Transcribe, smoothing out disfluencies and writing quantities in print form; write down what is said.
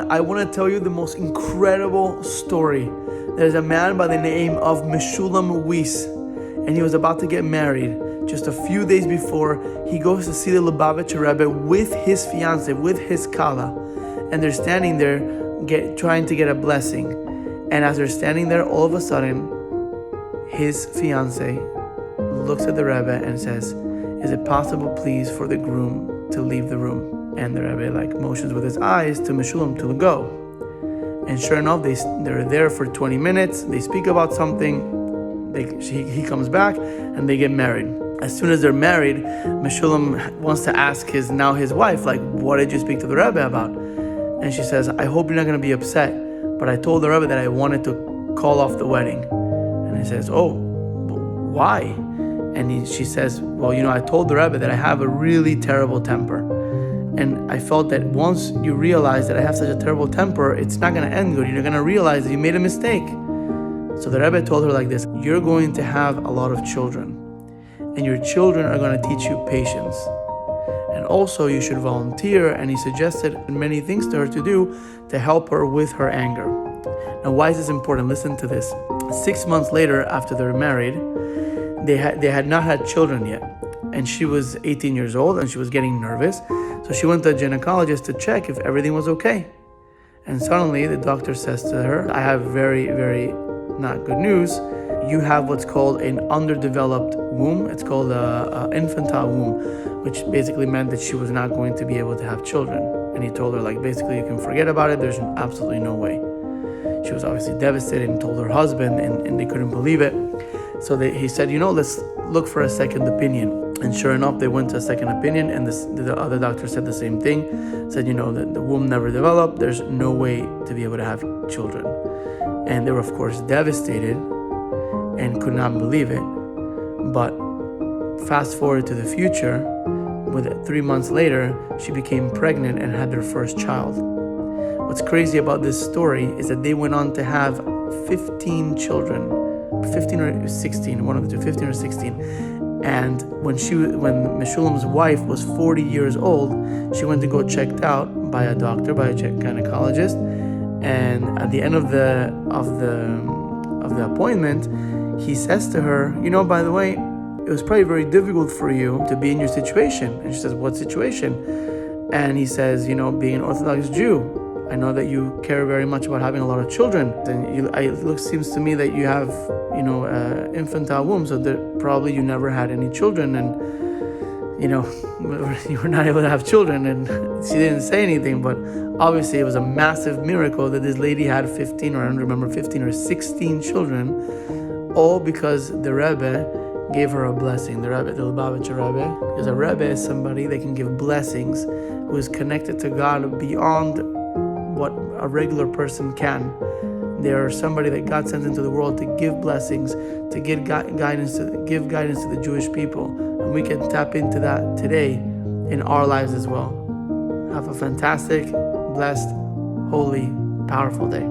But I want to tell you the most incredible story. There's a man by the name of Meshulam Weiss, and he was about to get married. Just a few days before, he goes to see the Lubavitcher Rebbe with his fiance, with his Kala, and they're standing there trying to get a blessing. And as they're standing there, all of a sudden, his fiance looks at the Rebbe and says, "Is it possible, please, for the groom to leave the room?" And the Rebbe motions with his eyes to Meshulam to go. And sure enough, they're there for 20 minutes. They speak about something. He comes back and they get married. As soon as they're married, Meshulam wants to ask his wife, what did you speak to the Rebbe about? And she says, "I hope you're not going to be upset, but I told the Rebbe that I wanted to call off the wedding." And he says, "Oh, why?" And she says, "Well, I told the Rebbe that I have a really terrible temper. And I felt that once you realize that I have such a terrible temper, it's not going to end good. You're going to realize that you made a mistake." So the Rebbe told her like this: "You're going to have a lot of children, and your children are going to teach you patience. And also you should volunteer." And he suggested many things to her to do to help her with her anger. Now, why is this important? Listen to this. 6 months later, after they're married, they had not had children yet. And she was 18 years old and she was getting nervous. So she went to a gynecologist to check if everything was okay. And suddenly the doctor says to her, "I have very, very not good news. You have what's called an underdeveloped womb. It's called an infantile womb," which basically meant that she was not going to be able to have children. And he told her, basically, you can forget about it. There's absolutely no way. She was obviously devastated and told her husband, and they couldn't believe it. So he said, let's look for a second opinion. And sure enough, they went to a second opinion, and the other doctor said the same thing. Said, that the womb never developed. There's no way to be able to have children. And they were, of course, devastated and could not believe it. But fast forward to the future, with 3 months later, she became pregnant and had their first child. What's crazy about this story is that they went on to have 15 children, 15 or 16, one of the two, 15 or 16. And when Meshulam's wife was 40 years old, she went to go checked out by a doctor, by a gynecologist. And at the end of the appointment, he says to her, "By the way, it was probably very difficult for you to be in your situation." And she says, "What situation?" And he says, "Being an Orthodox Jew, I know that you care very much about having a lot of children. And it seems to me that you have, infantile womb, so that probably you never had any children, and you were not able to have children." And she didn't say anything, but obviously it was a massive miracle that this lady had 15 or 16 children, all because the Rebbe gave her a blessing. The Rebbe, the Lubavitcher Rebbe, because a Rebbe is somebody that can give blessings, who is connected to God beyond what a regular person can. They are somebody that God sends into the world to give blessings, to give guidance to the Jewish people, and we can tap into that today in our lives as well. Have a fantastic, blessed, holy, powerful day.